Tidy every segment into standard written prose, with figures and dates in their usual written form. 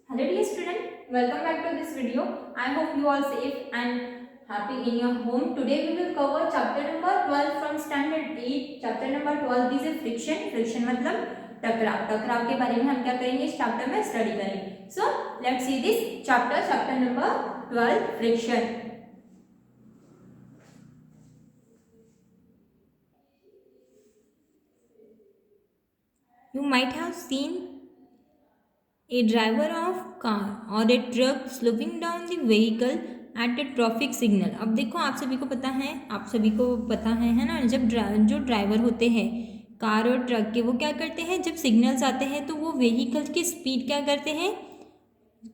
Hello dear student, welcome back to this video. I hope you all safe and happy in your home. Today we will cover chapter number 12 from standard 8. Chapter number 12 is a friction. Friction मतलब टकराव. टकराव के बारे में हम क्या करेंगे इस चैप्टर में स्टडी करेंगे. So let's see this chapter. Chapter number 12 friction. You might have seen a driver of car or a truck slowing down the vehicle at a traffic signal. अब देखो आप सभी को पता है ना, जब जो ड्राइवर होते हैं कार और ट्रक के, वो क्या करते हैं जब सिग्नल्स आते हैं तो वो व्हीकल की स्पीड क्या करते हैं,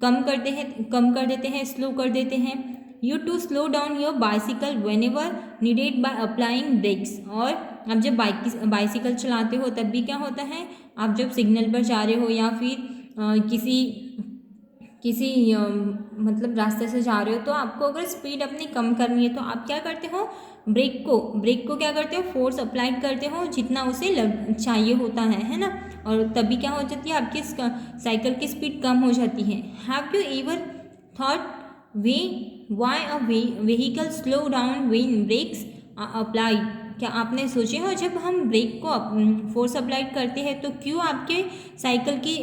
कम कर देते हैं, स्लो कर देते हैं. You to slow down your bicycle whenever needed by applying brakes. और आप जब बाइसिकल चलाते हो तब भी क्या होता है, आप जब सिग्नल पर जा रहे हो या फिर किसी मतलब रास्ते से जा रहे हो तो आपको अगर स्पीड अपनी कम करनी है तो आप क्या करते हो, ब्रेक को क्या करते हो, फोर्स अप्लाई करते हो जितना उसे चाहिए होता है ना. और तभी क्या हो जाती है, आपकी साइकिल की स्पीड कम हो जाती है. Have you ever thought why a vehicle slow down when brakes apply. क्या आपने सोचे हो जब हम ब्रेक को फोर्स अप्लाई करते हैं तो क्यों आपके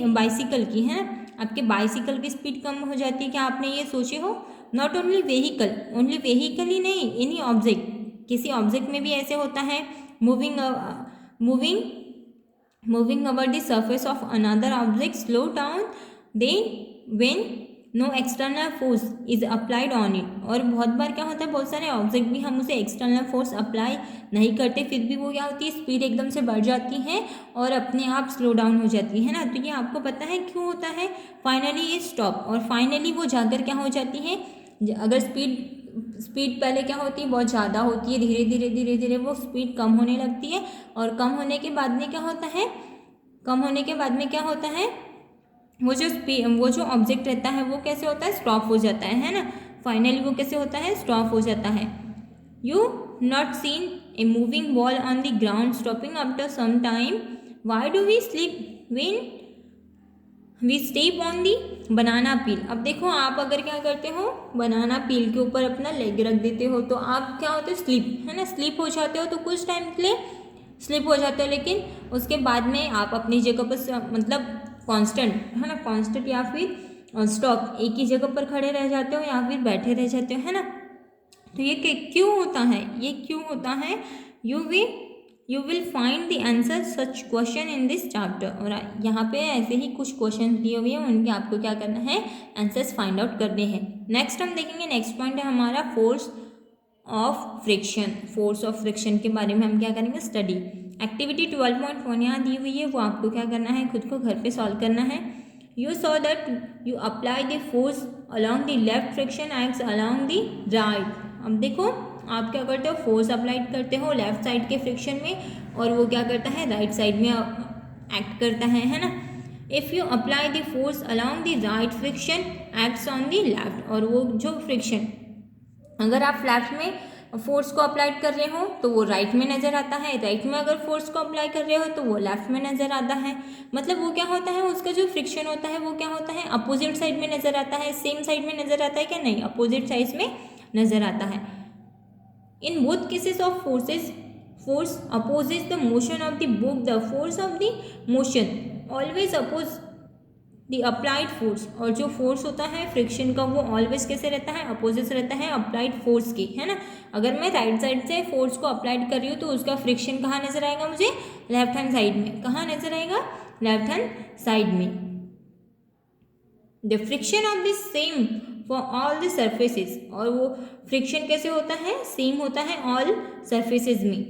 बाइसिकल की है ना, आपके बाइसिकल की स्पीड कम हो जाती है. क्या आपने ये सोचे हो. नॉट ओनली व्हीकल ही नहीं, एनी ऑब्जेक्ट, किसी ऑब्जेक्ट में भी ऐसे होता है. Moving over the surface of another object slow down then when no external force is applied on it. और बहुत बार क्या होता है, बहुत सारे ऑब्जेक्ट भी हम उसे एक्सटर्नल फोर्स अप्लाई नहीं करते, फिर भी वो क्या होती है, स्पीड एकदम से बढ़ जाती है और अपने आप स्लो डाउन हो जाती है ना. तो ये आपको पता है क्यों होता है. फाइनली ये स्टॉप, और फाइनली वो जाकर क्या हो जाती है, अगर स्पीड पहले क्या होती है, बहुत ज़्यादा होती है, धीरे धीरे वो स्पीड कम होने लगती है. और कम होने के बाद में क्या होता है, वो जो ऑब्जेक्ट रहता है वो कैसे होता है, स्टॉप हो जाता है ना. फाइनली वो कैसे होता है, स्टॉप हो जाता है. You not seen a moving ball on the ground stopping after some time. Why do we slip when we step on the banana peel. अब देखो आप अगर क्या करते हो, बनाना पील के ऊपर अपना लेग रख देते हो तो आप क्या होते हो, स्लीप है ना, स्लीप हो जाते हो. तो कुछ टाइम के लिए स्लिप हो जाते हो, लेकिन उसके बाद में आप अपनी जगह पर मतलब कांस्टेंट है ना, कांस्टेंट या फिर स्टॉप, एक ही जगह पर खड़े रह जाते हो या फिर बैठे रह जाते हो है ना. तो ये क्यों होता है, you will find the answer such question in this chapter. और यहाँ पे ऐसे ही कुछ क्वेश्चन दिए हुए हैं, उनके आपको क्या करना है, आंसर्स फाइंड आउट करने हैं. नेक्स्ट हम देखेंगे, नेक्स्ट पॉइंट है हमारा फोर्स ऑफ फ्रिक्शन के बारे में हम क्या करेंगे, स्टडी. एक्टिविटी 12.1 यहाँ दी हुई है, वो आपको क्या करना है, खुद को घर पे सॉल्व करना है. You saw that you apply the force along the left friction acts along the right. अब देखो आप क्या करते हो, फोर्स अप्लाई करते हो लेफ्ट साइड के फ्रिक्शन में और वो क्या करता है, राइट साइड में एक्ट करता है ना. If you apply the force along the right friction acts on the left. और वो जो फ्रिक्शन अगर आप लेफ्ट में फोर्स को अप्लाई कर रहे हो तो वो राइट में नज़र आता है, राइट में अगर फोर्स को अप्लाई कर रहे हो तो वो लेफ्ट में नज़र आता है. मतलब वो क्या होता है, उसका जो फ्रिक्शन होता है वो क्या होता है, अपोजिट साइड में नज़र आता है. सेम साइड में नज़र आता है क्या, नहीं, अपोजिट साइड में नज़र आता है. In both cases of force opposes the motion of the book. The force of the motion always oppose the applied force. और जो फोर्स होता है फ्रिक्शन का वो ऑलवेज कैसे रहता है, अपोजिट रहता है अप्लाइड फोर्स के, है ना. अगर मैं राइट साइड से फोर्स को अप्लाइड कर रही हूँ तो उसका फ्रिक्शन कहाँ नजर आएगा मुझे, लेफ्ट हैंड साइड में. कहाँ नजर आएगा, लेफ्ट हैंड साइड में. The friction of the same for all the surfaces. और वो फ्रिक्शन कैसे होता है, सेम होता है ऑल सर्फेसेस में.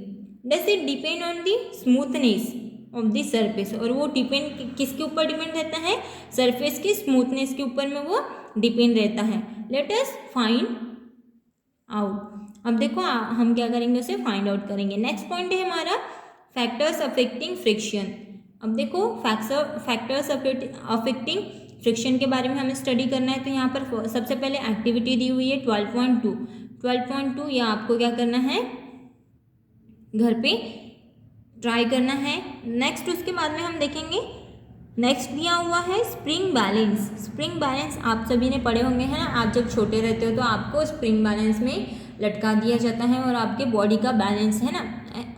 Does it depend on the smoothness of the surface. और वो डिपेंड किसके ऊपर डिपेंड रहता है, सरफेस की स्मूथनेस के ऊपर में वो डिपेंड रहता है. Let us find out. अब देखो हम क्या करेंगे, उसे फाइंड आउट करेंगे. नेक्स्ट पॉइंट है हमारा फैक्टर्स अफेक्टिंग फ्रिक्शन. अब देखो फैक्टर्स अफेक्टिंग फ्रिक्शन के बारे में हमें स्टडी करना है. तो यहाँ पर सबसे पहले एक्टिविटी दी हुई है 12.2. या आपको क्या करना है, घर पे ट्राई करना है. नेक्स्ट उसके बाद में हम देखेंगे नेक्स्ट दिया हुआ है स्प्रिंग बैलेंस। स्प्रिंग बैलेंस आप सभी ने पढ़े होंगे, है ना। आप जब छोटे रहते हो तो आपको स्प्रिंग बैलेंस में लटका दिया जाता है और आपके बॉडी का बैलेंस, है ना,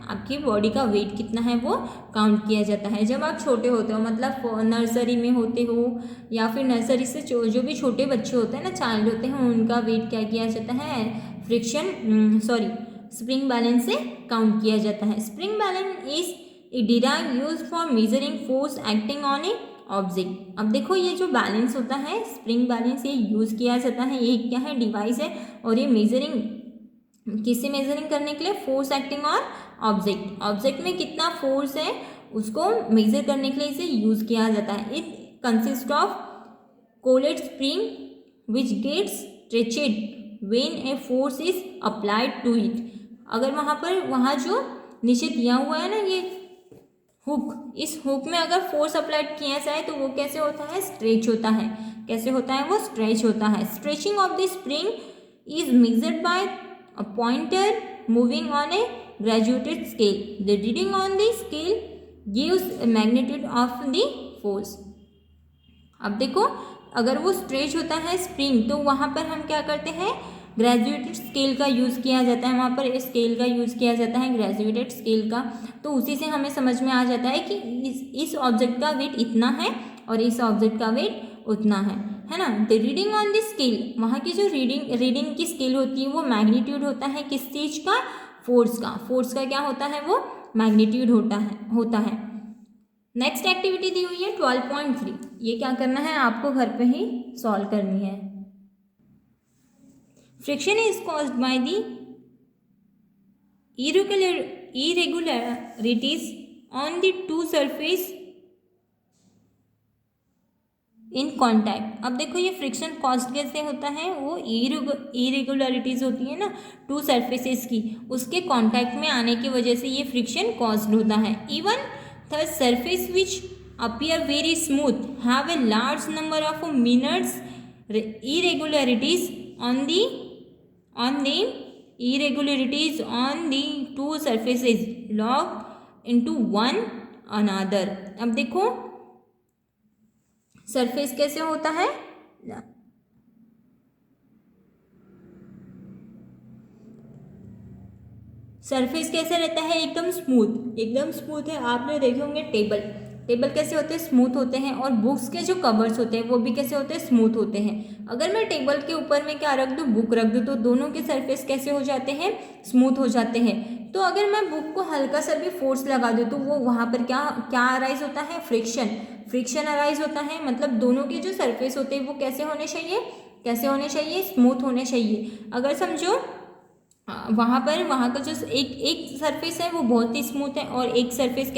आपकी बॉडी का वेट कितना है वो काउंट किया जाता है जब आप छोटे होते हो, मतलब नर्सरी में होते हो या फिर नर्सरी से जो भी छोटे बच्चे होते हैं ना, चाइल्ड होते हैं, उनका वेट क्या किया जाता है, स्प्रिंग बैलेंस से काउंट किया जाता है। Spring balance is a device use for measuring force acting on A object. अब देखो ये जो बैलेंस होता है, स्प्रिंग बैलेंस, ये यूज किया जाता है, ये क्या है, डिवाइस है, और ये मेजरिंग, किससे मेजरिंग करने के लिए, force acting on object. Object में कितना फोर्स है उसको मेजर करने के लिए इसे यूज किया जाता है। It consist of coiled spring which gets stretched when a force is applied to it. अगर वहाँ जो नीचे दिया हुआ है ना ये हुक, इस हुक में अगर फोर्स अप्लाइड किया जाए तो वो कैसे होता है, स्ट्रेच होता है। कैसे होता है वो, स्ट्रेच होता है। Stretching of the spring is measured by a pointer moving on A graduated scale. The reading on the scale gives magnitude of the force. अब देखो अगर वो स्ट्रेच होता है स्प्रिंग तो वहाँ पर हम क्या करते हैं, ग्रेजुएटेड स्केल का यूज़ किया जाता है, वहाँ पर स्केल का यूज़ किया जाता है, ग्रेजुएटेड स्केल का। तो उसी से हमें समझ में आ जाता है कि इस ऑब्जेक्ट का वेट इतना है और इस ऑब्जेक्ट का वेट उतना है ना। The reading on the scale, वहाँ की जो रीडिंग की स्केल होती है वो मैग्नीट्यूड होता है किस चीज़ का, फोर्स का क्या होता है वो मैग्नीट्यूड होता है। नेक्स्ट एक्टिविटी दी हुई है 12.3। ये क्या करना है आपको घर पे ही सॉल्व करनी है। Friction is caused by the irregularities on the two surface in contact. अब देखो ये फ्रिक्शन कॉज्ड कैसे होता है, वो इरेगुलरिटीज होती है ना टू सरफेसेस की, उसके कॉन्टैक्ट में आने की वजह से ये फ्रिक्शन कॉज्ड होता है। Even the surface which appear very smooth have a large number of minutes irregularities on the two surfaces log into one another। अब देखो सरफेस कैसे होता है, सरफेस कैसे रहता है, एकदम स्मूथ है। आपने देखे होंगे टेबल कैसे होते हैं, स्मूथ होते हैं, और बुक्स के जो कवर्स होते हैं वो भी कैसे होते हैं, स्मूथ होते हैं। अगर मैं टेबल के ऊपर में क्या रख दूँ, बुक रख दूँ, तो दोनों के सरफेस कैसे हो जाते हैं, स्मूथ हो जाते हैं। तो अगर मैं बुक को हल्का सा भी फोर्स लगा दूँ तो वो वहाँ पर क्या अराइज होता है, फ्रिक्शन अराइज होता है। मतलब दोनों के जो सरफेस होते हैं वो कैसे होने चाहिए, स्मूथ होने चाहिए। अगर समझो वहाँ का जो एक सरफेस है वो बहुत ही स्मूथ है और एक सरफेस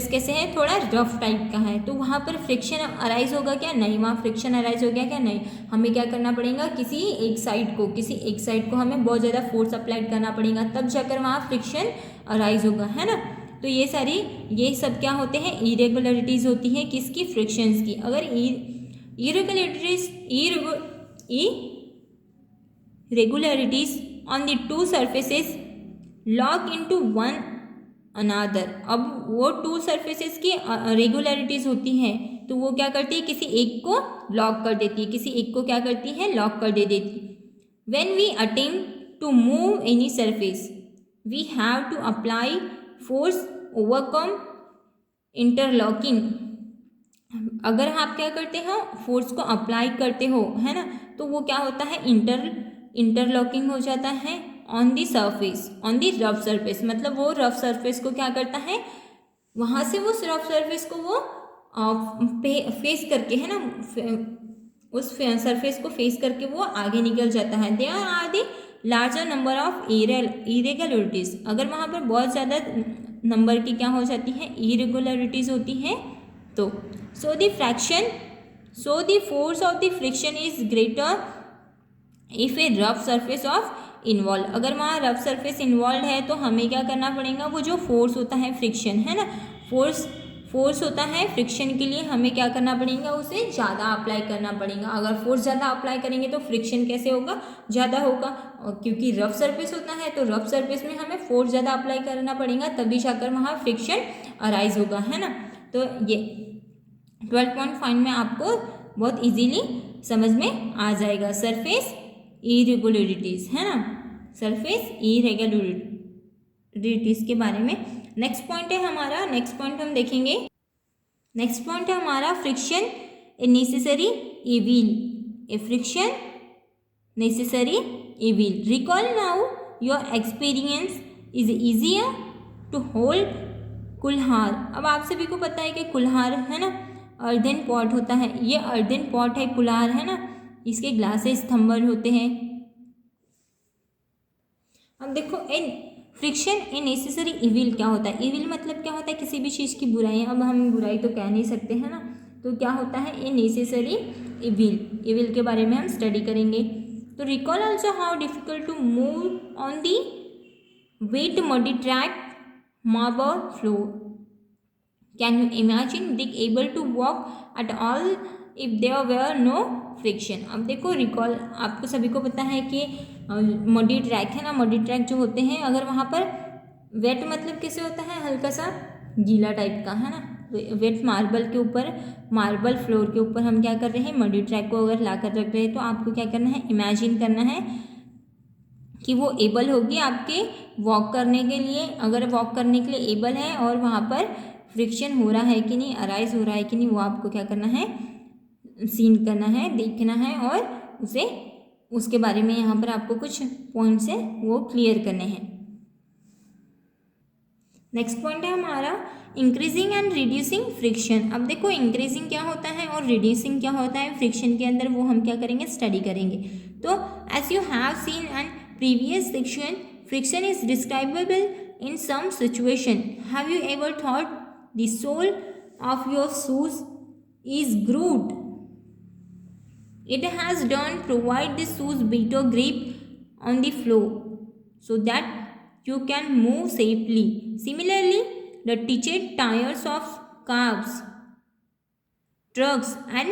कैसे है, थोड़ा रफ टाइप का है, तो वहाँ पर फ्रिक्शन अराइज होगा क्या, नहीं, वहाँ फ्रिक्शन अराइज हो गया क्या, नहीं। हमें क्या करना पड़ेगा, किसी एक साइड को हमें बहुत ज़्यादा फोर्स अप्लाई करना पड़ेगा, तब जाकर वहाँ फ्रिक्शन अराइज होगा, है ना। तो ये सब क्या होते हैं, इरेगुलरिटीज़ होती हैं किसकी, फ्रिक्शंस की। अगर irregularities on the two surfaces log into one another। अब वो टू सरफेसेस की रेगुलरिटीज होती हैं तो वो क्या करती है, किसी एक को लॉक कर देती है, लॉक कर देती। When we attempt to move any surface we have to apply force overcome interlocking. अगर आप क्या करते हो, फोर्स को अप्लाई करते हो, है ना, तो वो क्या होता है, इंटरलॉकिंग हो जाता है ऑन दी रफ सरफेस। मतलब वो रफ सरफेस को क्या करता है, वहाँ से वो रफ सरफेस को वो फेस करके, है ना, उस सरफेस को फेस करके वो आगे निकल जाता है। There are the larger number of irregularities. अगर वहाँ पर बहुत ज़्यादा नंबर की क्या हो जाती है, इरेगुलरिटीज होती हैं, तो so the force of the friction is greater if A rough surface of involve. अगर वहाँ रफ सरफेस इन्वॉल्व है तो हमें क्या करना पड़ेगा, वो जो फोर्स होता है फ्रिक्शन, है ना, फोर्स होता है फ्रिक्शन के लिए, हमें क्या करना पड़ेगा, उसे ज़्यादा अप्लाई करना पड़ेगा। अगर फोर्स ज़्यादा अप्लाई करेंगे तो फ्रिक्शन कैसे होगा, ज़्यादा होगा, और क्योंकि रफ सरफेस होता है तो रफ सरफेस में हमें फोर्स ज़्यादा अप्लाई करना पड़ेगा, तभी जाकर वहाँ फ्रिक्शन अराइज होगा, है ना। तो ये 12.5 में आपको बहुत इजीली समझ में आ जाएगा। सरफेस इरेगुलरिटीज है ना, सरफेस इरेगुलरिटीज के बारे में। नेक्स्ट पॉइंट है हमारा, नेक्स्ट पॉइंट हम देखेंगे। नेक्स्ट पॉइंट है हमारा friction a necessary evil, a friction necessary evil. Recall now your experience, is easier to hold kulhar. अब आप सभी को पता है कि कुल्हार है ना अर्दन पॉट होता है, ये अर्दन पॉट है, कुल्हार है ना, इसके ग्लासेस थंबर होते हैं। अब देखो फ्रिक्शन ए नेसेसरी इविल क्या होता है। इविल मतलब क्या होता है, किसी भी चीज़ की बुराई। अब हम बुराई तो कह नहीं सकते हैं ना, तो क्या होता है ए नेसेसरी इविल। इविल के बारे में हम स्टडी करेंगे। तो recall also how difficult to move on the wet muddy track marble floor. Can you imagine brick able to walk at all if there were no friction. अब देखो recall, आपको सभी को पता है कि मडी ट्रैक है ना, मडी ट्रैक जो होते हैं, अगर वहाँ पर वेट मतलब कैसे होता है, हल्का सा गीला टाइप का है ना, वेट मार्बल के ऊपर, मार्बल फ्लोर के ऊपर हम क्या कर रहे हैं, मडी ट्रैक को अगर ला कर रख रहे हैं, तो आपको क्या करना है, इमेजिन करना है कि वो एबल होगी आपके वॉक करने के लिए। अगर वॉक करने के लिए एबल है और वहाँ पर फ्रिक्शन हो रहा है कि नहीं, अराइज हो रहा है कि नहीं, वो आपको क्या करना है, सीन करना है, देखना है, और उसे उसके बारे में यहाँ पर आपको कुछ पॉइंट्स है वो क्लियर करने हैं। नेक्स्ट पॉइंट है हमारा इंक्रीजिंग एंड रिड्यूसिंग फ्रिक्शन। अब देखो इंक्रीजिंग क्या होता है और रिड्यूसिंग क्या होता है फ्रिक्शन के अंदर, वो हम क्या करेंगे, स्टडी करेंगे। तो as you have seen and previous section, friction is describable in some situation. Have you ever thought the sole of your shoes is grooved? It has done provide the shoes better grip on the floor so that you can move safely. Similarly, the tethered tires of cars, trucks and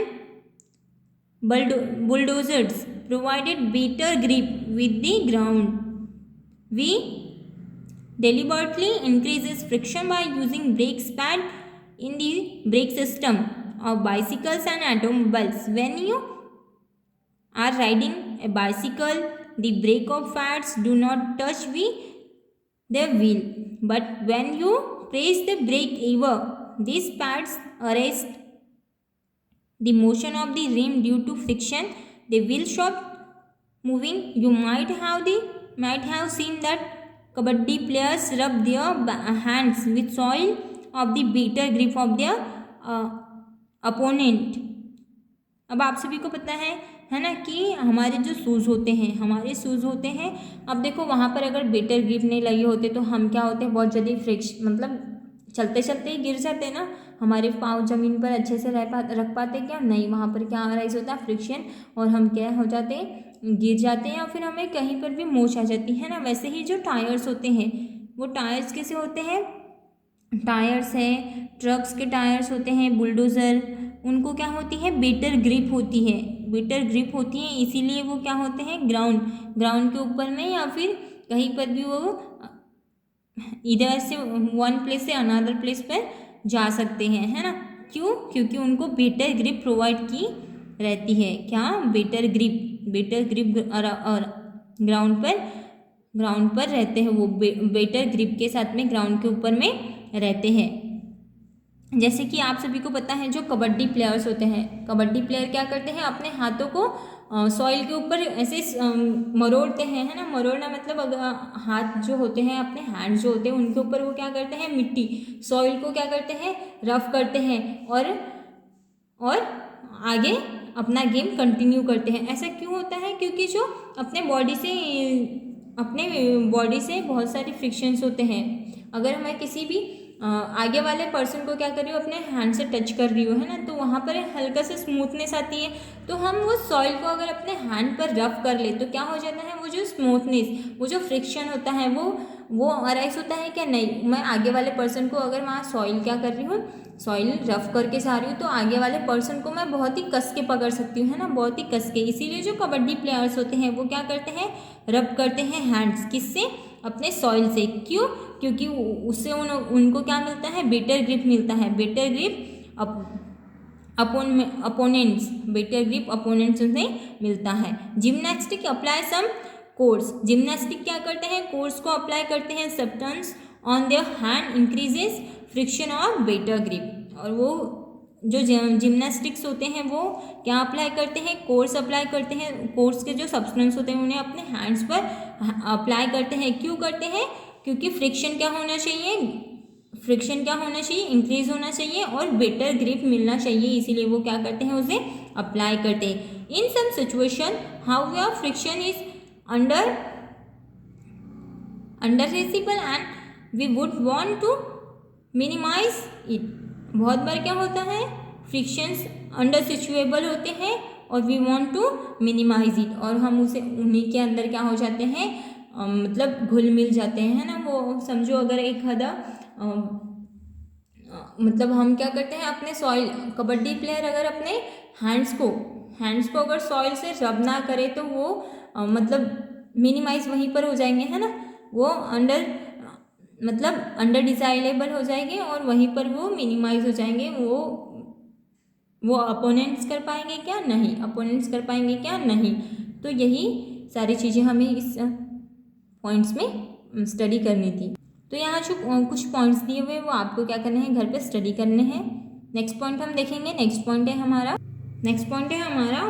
bulldozers provided better grip with the ground. We deliberately increases friction by using brake pad in the brake system of bicycles and automobiles. When you are riding a bicycle, the brake pads do not touch the wheel, but when you press the brake lever, these pads arrest the motion of the rim due to friction. The wheel stop moving. You might have seen that kabaddi players rub their hands with soil of the better grip of their opponent. अब आप सभी को पता है ना कि हमारे जो शूज़ होते हैं, अब देखो वहाँ पर अगर बेटर ग्रिप नहीं लगे होते तो हम क्या होते हैं, बहुत जल्दी फ्रिक्शन, मतलब चलते चलते ही गिर जाते हैं ना, हमारे पाँव ज़मीन पर अच्छे से रख पाते क्या, नहीं, वहाँ पर क्या अराइज होता है, फ्रिक्शन, और हम क्या हो जाते हैं, गिर जाते हैं, या फिर हमें कहीं पर भी मोच आ जाती है ना। वैसे ही जो टायर्स होते हैं, वो टायर्स कैसे होते हैं, टायर्स हैं, ट्रक्स के टायर्स होते हैं, बुलडोज़र, उनको क्या होती है, बेटर ग्रिप होती है, इसीलिए वो क्या होते हैं, ग्राउंड के ऊपर में या फिर कहीं पर भी वो इधर से वन प्लेस से अनदर प्लेस पर जा सकते हैं, है ना। क्यों? क्योंकि उनको बेटर ग्रिप प्रोवाइड की रहती है। क्या? बेटर ग्रिप और ग्राउंड पर रहते हैं, वो बेटर ग्रिप के साथ में ग्राउंड के ऊपर में रहते हैं। जैसे कि आप सभी को पता है जो कबड्डी प्लेयर्स होते हैं, कबड्डी प्लेयर क्या करते हैं, अपने हाथों को सॉइल के ऊपर ऐसे मरोड़ते हैं, है ना। मरोड़ना मतलब अगर हाथ जो होते हैं, अपने हैंड जो होते हैं, उनके ऊपर वो क्या करते हैं, मिट्टी, सॉइल को क्या करते हैं, रफ करते हैं और आगे अपना गेम कंटिन्यू करते हैं। ऐसा क्यों होता है? क्योंकि जो अपने बॉडी से बहुत सारे फ्रिक्शंस होते हैं। अगर मैं किसी भी आगे वाले पर्सन को क्या कर रही हूँ, अपने हैंड से टच कर रही हूँ, है ना, तो वहाँ पर हल्का सा स्मूथनेस आती है। तो हम वो सॉइल को अगर अपने हैंड पर रफ कर ले तो क्या हो जाता है, वो जो स्मूथनेस, वो जो फ्रिक्शन होता है वो अराइज होता है क्या? नहीं। मैं आगे वाले पर्सन को अगर वहाँ सॉइल क्या कर रही हूँ, सॉइल रफ करके जा रही हूँ, तो आगे वाले पर्सन को मैं बहुत ही कस के पकड़ सकती हूँ, है ना, बहुत ही कस के। इसीलिए जो कबड्डी प्लेयर्स होते हैं वो क्या करते हैं, रब करते हैं हैंड्स, किससे? अपने सॉइल से। क्यों? क्योंकि उससे उनको क्या मिलता है, बेटर ग्रिप मिलता है। Better grip opponents, better grip opponents से मिलता है। Gymnastic apply some coarse, gymnastic क्या करते हैं, कोर्स को अप्लाई करते हैं, substance on their hand increases friction और बेटर ग्रिप। और वो जो जिम्नास्टिक्स होते हैं वो क्या अप्लाई करते हैं, कोर्स अप्लाई करते हैं, कोर्स के जो सब्सटेंस होते हैं उन्हें अपने हैंड्स पर अप्लाई करते हैं। क्यों करते हैं, क्योंकि फ्रिक्शन क्या होना चाहिए, फ्रिक्शन क्या होना चाहिए, इंक्रीज होना चाहिए और बेटर ग्रिप मिलना चाहिए, इसीलिए वो क्या करते हैं, उसे अप्लाई करते हैं। In some situation how your friction is undesirable and we would want to minimise it. बहुत बार क्या होता है, फ्रिक्शंस अंडर सिचुएबल होते हैं और we want to minimise it, और हम उसे उन्हीं के अंदर क्या हो जाते हैं, मतलब घुल मिल जाते हैं, है ना। वो समझो अगर एक हदा मतलब हम क्या करते हैं, अपने सॉइल, कबड्डी प्लेयर अगर अपने हैंड्स को अगर सॉइल से रब ना करे तो वो मतलब मिनिमाइज वहीं पर हो जाएंगे, है ना। वो अंडर डिजाइरेबल हो जाएंगे और वहीं पर वो मिनिमाइज हो जाएंगे। वो अपोनेंट्स कर पाएंगे क्या, नहीं, अपोनेंट्स कर पाएंगे क्या, नहीं। तो यही सारी चीज़ें हमें इस पॉइंट्स में स्टडी करनी थी। तो यहाँ जो कुछ पॉइंट्स दिए हुए वो आपको क्या करने हैं, घर पे स्टडी करने हैं। नेक्स्ट पॉइंट हम देखेंगे। नेक्स्ट पॉइंट है हमारा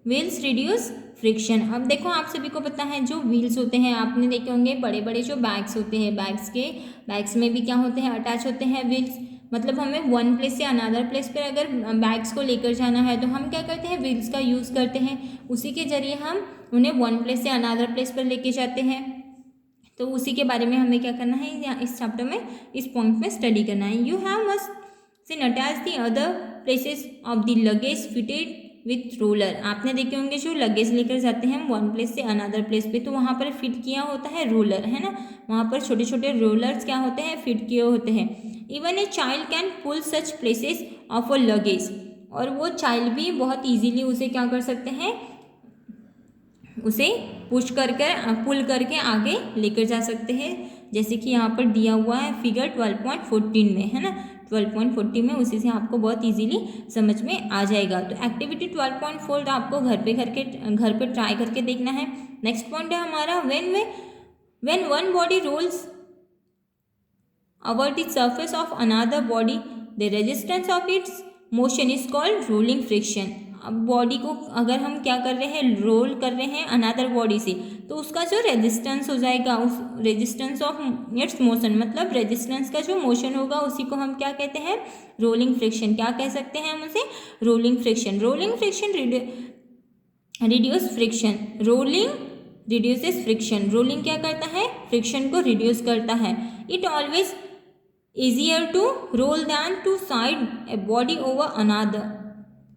व्हील्स रिड्यूस फ्रिक्शन। अब देखो आप सभी को पता है जो व्हील्स होते हैं आपने देखे होंगे, बड़े बड़े जो बैग्स होते हैं, बैग्स में भी क्या होते हैं, अटैच होते हैं व्हील्स। मतलब हमें वन प्लेस से अनदर प्लेस पर अगर बैग्स को लेकर जाना है तो हम क्या करते हैं, व्हील्स का यूज़ करते हैं। उसी के जरिए हम उन्हें वन प्लेस से अनदर प्लेस पर लेके जाते हैं। तो उसी के बारे में हमें क्या करना है, इस चैप्टर में, इस पॉइंट में स्टडी करना है। You have must seen attach the other places of the luggage fitted with roller. आपने देखे होंगे जो लगेज लेकर जाते हैं हम वन प्लेस से अनदर प्लेस पे, तो वहाँ पर फिट किया होता है रोलर, है ना। वहाँ पर छोटे छोटे रोलर्स क्या होते हैं, फिट किए होते हैं। Even a child can pull such places of a luggage. और वो चाइल्ड भी बहुत ईजीली उसे क्या कर सकते हैं, उसे पुश पुल करके आगे लेकर जा सकते हैं। जैसे कि यहाँ पर दिया हुआ है फिगर 12.14 में, है ना। 12.40 में उसी से आपको बहुत इजीली समझ में आ जाएगा। तो एक्टिविटी 12.4 आपको घर पे ट्राई करके देखना है। नेक्स्ट पॉइंट है हमारा when one body rolls over the surface of another body the resistance of its motion is called rolling friction. अब बॉडी को अगर हम क्या कर रहे हैं, रोल कर रहे हैं अनदर बॉडी से, तो उसका जो रेजिस्टेंस हो जाएगा, उस रेजिस्टेंस ऑफ इट्स मोशन, मतलब रेजिस्टेंस का जो मोशन होगा उसी को हम क्या कहते हैं, रोलिंग फ्रिक्शन। क्या कह सकते हैं हम उसे, rolling friction. Rolling friction reduce friction, rolling reduces friction. Rolling क्या करता है, फ्रिक्शन को रिड्यूस करता है। It always easier to roll than to side a body over another.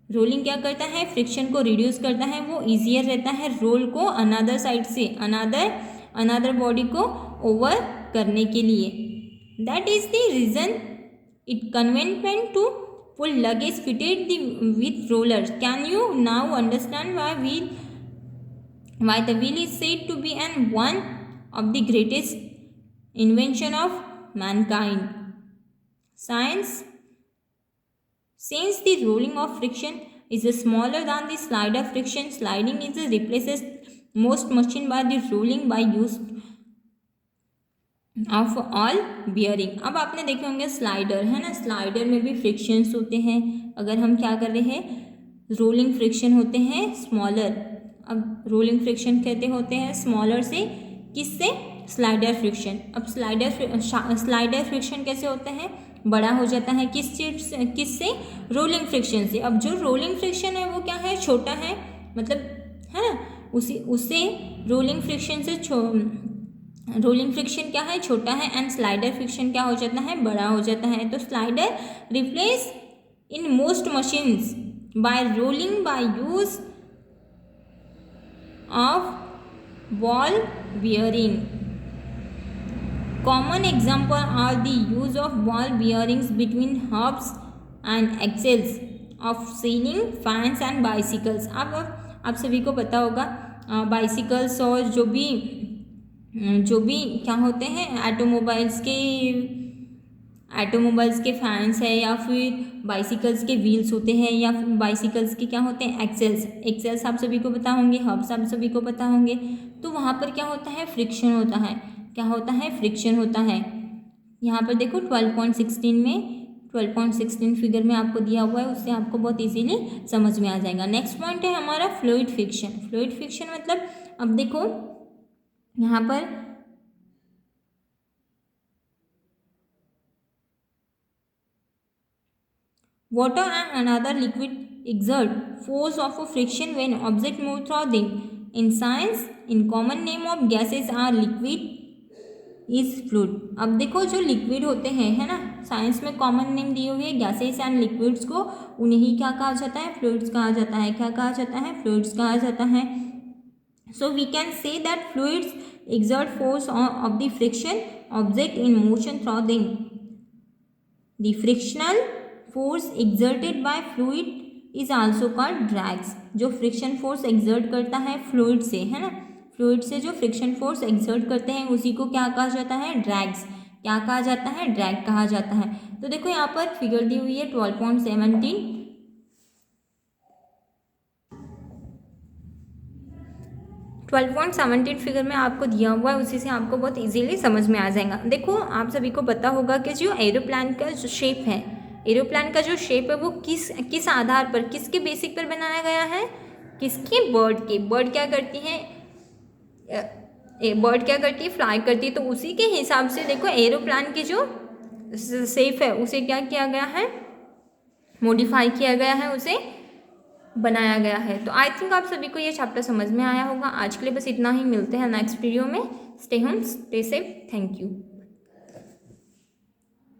Rolling क्या करता है, फ्रिक्शन को रिड्यूस करता है, वो ईजियर रहता है रोल को अनदर साइड से अनदर बॉडी को ओवर करने के लिए। That is the reason it convenient to pull luggage fitted with roller. Can you now understand why the wheel is said to be one of the greatest invention of mankind? Since the rolling of friction is smaller than the slider friction, sliding is replaces most machine by the rolling by use of all bearing। अब आपने देखे होंगे slider, है ना, slider में भी frictions होते हैं। अगर हम क्या कर रहे हैं, रोलिंग फ्रिक्शन होते हैं स्मॉलर। अब रोलिंग फ्रिक्शन कहते होते हैं स्मॉलर से, किससे, स्लाइडर फ्रिक्शन। अब स्लाइडर फ्रिक्शन कैसे होता है, बड़ा हो जाता है, किससे, रोलिंग फ्रिक्शन से। अब जो रोलिंग फ्रिक्शन है वो क्या है, छोटा है, मतलब, है ना, उससे रोलिंग फ्रिक्शन क्या है, छोटा है, एंड स्लाइडर फ्रिक्शन क्या हो जाता है, बड़ा हो जाता है। तो slider replace in most machines bye rolling by use of ball bearing. Common example are the use of ball bearings between hubs and axles of ceiling fans and bicycles. अब आप सभी को पता होगा बाइसिकल्स और जो भी क्या होते हैं, ऑटोमोबाइल्स के फैंस है, या फिर बाइसिकल्स के व्हील्स होते हैं, या फिर बाइसिकल्स के क्या होते हैं, एक्सेल्स। एक्सेल्स आप सभी को पता होंगे, हब्स आप सभी को पता होंगे। तो वहाँ पर क्या होता है, फ्रिक्शन होता है। क्या होता है, फ्रिक्शन होता है। यहाँ पर देखो 12.16 फिगर में आपको दिया हुआ है, उससे आपको बहुत इजीली समझ में आ जाएगा। नेक्स्ट पॉइंट है हमारा फ्लूइड फ्रिक्शन। फ्लूइड फ्रिक्शन मतलब, अब देखो यहाँ पर water and another liquid exert force of a friction when object move through them. In science, in common name of gases are liquid is fluid. अब देखो जो लिक्विड होते हैं, है ना, साइंस में कॉमन नेम दिए हुए गैसेस एंड लिक्विड्स को, उन्हें ही क्या कहा जाता है, फ्लूइड्स कहा जाता है। क्या कहा जाता है, फ्लूइड्स कहा जाता है। So we can say that fluids exert force of the friction object in motion through them. The frictional force exerted by fluid is also called drags. जो फ्रिक्शन फोर्स एक्सर्ट करता है फ्लूइड से, है ना, fluid से जो friction force exert करते हैं उसी को क्या कहा जाता है, ड्रैग्स। क्या कहा जाता है, ड्रैग कहा जाता है। तो देखो यहाँ पर फिगर दी हुई है 12.17 फिगर में आपको दिया हुआ है, उसी से आपको बहुत इजीली समझ में आ जाएगा। देखो आप सभी को पता होगा कि जो एरोप्लेन का जो शेप है, एरोप्लेन का जो शेप है वो किस आधार पर, किसके बेसिक पर बनाया गया है, किसके, बर्ड के। बर्ड क्या करती है, बर्ड क्या करती है, फ्लाई करती है। तो उसी के हिसाब से देखो एरोप्लेन की जो शेप है उसे क्या किया गया है, मॉडिफाई किया गया है, उसे बनाया गया है। तो आई थिंक आप सभी को ये चैप्टर समझ में आया होगा। आज के लिए बस इतना ही, मिलते हैं नेक्स्ट वीडियो में। Stay home, stay safe, thank you.